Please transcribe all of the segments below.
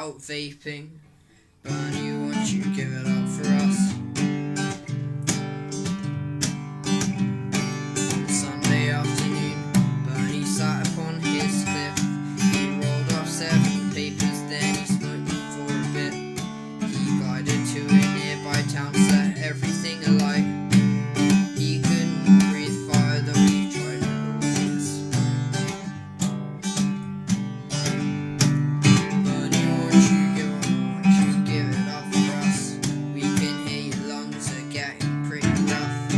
about vaping. Bernie, won't you give it up for us? On Sunday afternoon, Bernie sat upon his cliff. He rolled off 7 papers, then he smoked them for a bit. He glided to a nearby town, set everything alight. He couldn't breathe fire, though he tried all his. Bernie, won't you give it up for us? We can hear your lungs are getting pretty rough.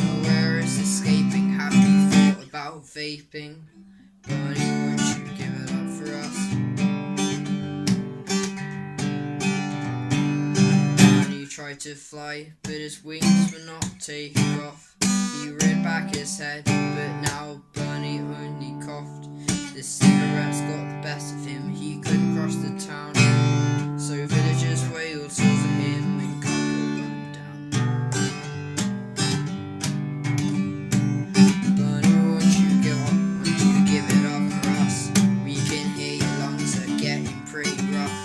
Nowhere is escaping. Have you thought about vaping? Bernie, won't you give it up for us? Bernie tried to fly, but his wings were not taking off. He reared back his head, but now Bernie only coughed. The cigarettes got the best of him, he couldn't cross the town. So villagers wailed souls of him and couple burned down. Bernie, won't you give it up for us? We can hear your lungs are getting pretty rough.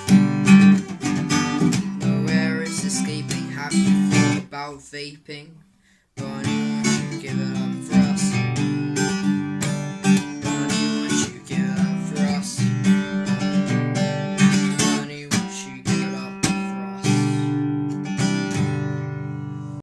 Nowhere is escaping. Have you thought about vaping? Bernie, won't you give it up